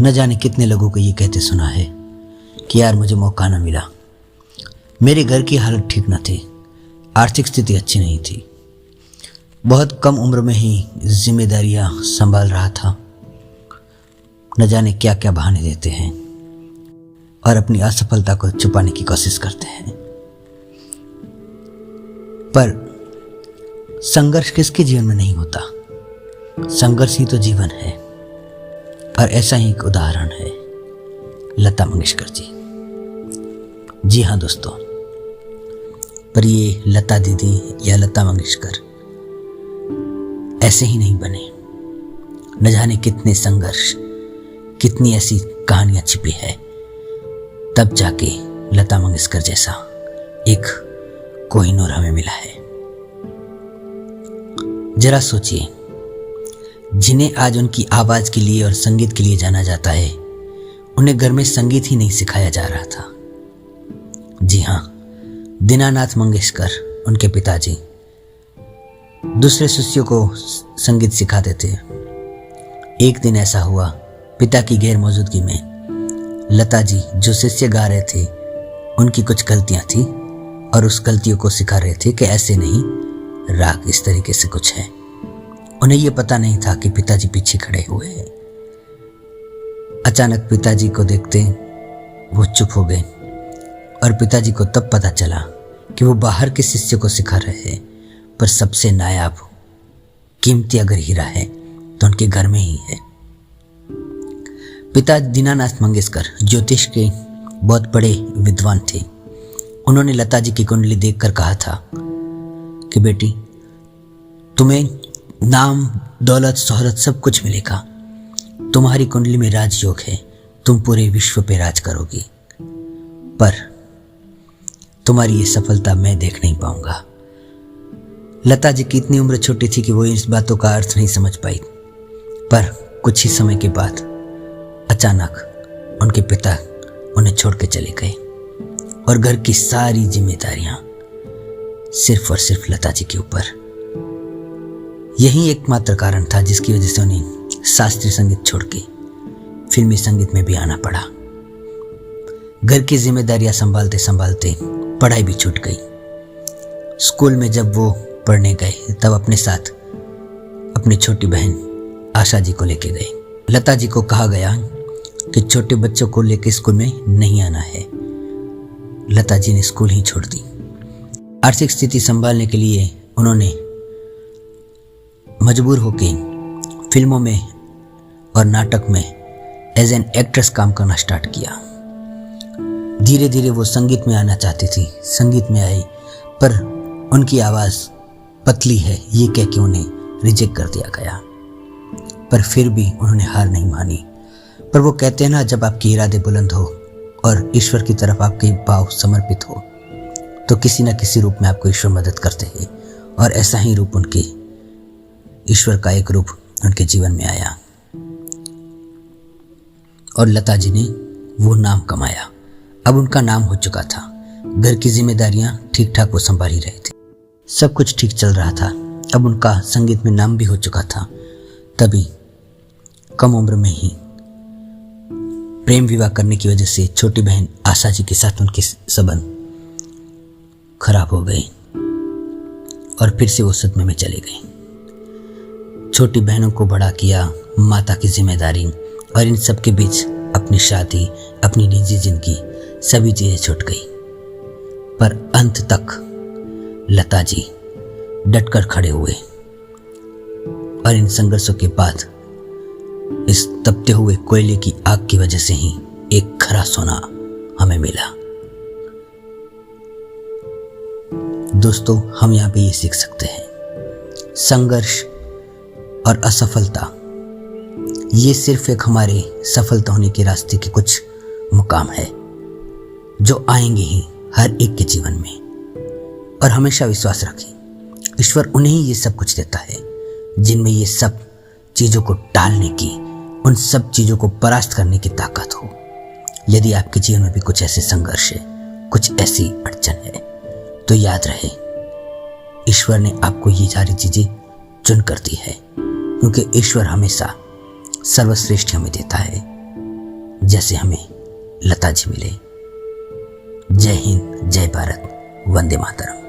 न जाने कितने लोगों को ये कहते सुना है कि यार मुझे मौका न मिला, मेरे घर की हालत ठीक न थी, आर्थिक स्थिति अच्छी नहीं थी, बहुत कम उम्र में ही जिम्मेदारियां संभाल रहा था। न जाने क्या क्या बहाने देते हैं और अपनी असफलता को छुपाने की कोशिश करते हैं। पर संघर्ष किसके जीवन में नहीं होता? संघर्ष ही तो जीवन है। और ऐसा ही एक उदाहरण है लता मंगेशकर जी। जी हाँ दोस्तों, पर ये लता दीदी या लता मंगेशकर ऐसे ही नहीं बने। न जाने कितने संघर्ष, कितनी ऐसी कहानियां छिपी है, तब जाके लता मंगेशकर जैसा एक कोहिनूर हमें मिला है। जरा सोचिए, जिन्हें आज उनकी आवाज के लिए और संगीत के लिए जाना जाता है, उन्हें घर में संगीत ही नहीं सिखाया जा रहा था। जी हाँ, दीनानाथ मंगेशकर, उनके पिताजी, दूसरे शिष्यों को संगीत सिखाते थे। एक दिन ऐसा हुआ, पिता की गैर मौजूदगी में लता जी जो शिष्य गा रहे थे, उनकी कुछ गलतियां थी और उस गलतियों को सिखा रहे थे कि ऐसे नहीं, राग इस तरीके से कुछ है। उन्हें यह पता नहीं था कि पिताजी पीछे खड़े हुए हैं। अचानक पिताजी को देखते वो चुप हो गए और पिताजी को तब पता चला कि वो बाहर के शिष्य को सिखा रहे हैं, पर सबसे नायाब कीमती अगर हीरा है तो उनके घर में ही है। पिता दीनानाथ मंगेशकर ज्योतिष के बहुत बड़े विद्वान थे। उन्होंने लता जी की कुंडली देखकर कहा था कि बेटी, तुम्हें नाम, दौलत, शोहरत सब कुछ मिलेगा, तुम्हारी कुंडली में राजयोग है, तुम पूरे विश्व पे राज करोगी, पर तुम्हारी ये सफलता मैं देख नहीं पाऊंगा। लता जी की इतनी उम्र छोटी थी कि वो इस बातों का अर्थ नहीं समझ पाई, पर कुछ ही समय के बाद अचानक उनके पिता उन्हें छोड़ के चले गए और घर की सारी जिम्मेदारियां सिर्फ और सिर्फ लता जी के ऊपर। यही एकमात्र कारण था जिसकी वजह से उन्हें शास्त्रीय संगीत छोड़ के फिल्मी संगीत में भी आना पड़ा। घर की जिम्मेदारियां संभालते संभालते पढ़ाई भी छूट गई। स्कूल में जब वो पढ़ने गए तब अपने साथ अपनी छोटी बहन आशा जी को लेके गए। लता जी को कहा गया कि छोटे बच्चों को लेके स्कूल में नहीं आना है। लता जी ने स्कूल ही छोड़ दी। आर्थिक स्थिति संभालने के लिए उन्होंने मजबूर होकर फिल्मों में और नाटक में एज एन एक्ट्रेस काम करना स्टार्ट किया। धीरे धीरे वो संगीत में आना चाहती थी, संगीत में आई, पर उनकी आवाज़ पतली है ये कह के उन्हें रिजेक्ट कर दिया गया। पर फिर भी उन्होंने हार नहीं मानी। पर वो कहते हैं ना, जब आपके इरादे बुलंद हो और ईश्वर की तरफ आपके भाव समर्पित हो तो किसी न किसी रूप में आपको ईश्वर मदद करते हैं। और ऐसा ही रूप उनके ईश्वर का एक रूप उनके जीवन में आया और लता जी ने वो नाम कमाया। अब उनका नाम हो चुका था। घर की जिम्मेदारियां ठीक ठाक वो संभाल ही रहे थे, सब कुछ ठीक चल रहा था। अब उनका संगीत में नाम भी हो चुका था। तभी कम उम्र में ही प्रेम विवाह करने की वजह से छोटी बहन आशा जी के साथ उनके संबंध खराब हो गए और फिर से वो सदमे में चले गए। छोटी बहनों को बड़ा किया, माता की जिम्मेदारी और इन सब के बीच अपनी शादी, अपनी निजी जिंदगी, सभी चीजें छूट गई। पर अंत तक लता जी डटकर खड़े हुए और इन संघर्षों के बाद इस तपते हुए कोयले की आग की वजह से ही एक खरा सोना हमें मिला। दोस्तों, हम यहाँ पे ये सीख सकते हैं, संघर्ष और असफलता ये सिर्फ एक हमारे सफलता होने के रास्ते के कुछ मुकाम है जो आएंगे ही हर एक के जीवन में। और हमेशा विश्वास रखें, ईश्वर उन्हें ही ये सब कुछ देता है जिनमें ये सब चीज़ों को टालने की, उन सब चीज़ों को परास्त करने की ताकत हो। यदि आपके जीवन में भी कुछ ऐसे संघर्ष है, कुछ ऐसी अड़चन है, तो याद रहे ईश्वर ने आपको ये सारी चीज़ें चुन कर दी है, क्योंकि ईश्वर हमेशा सर्वश्रेष्ठ हमें देता है। जैसे हमें लता जी मिले। जय हिंद, जय भारत, वंदे मातरम।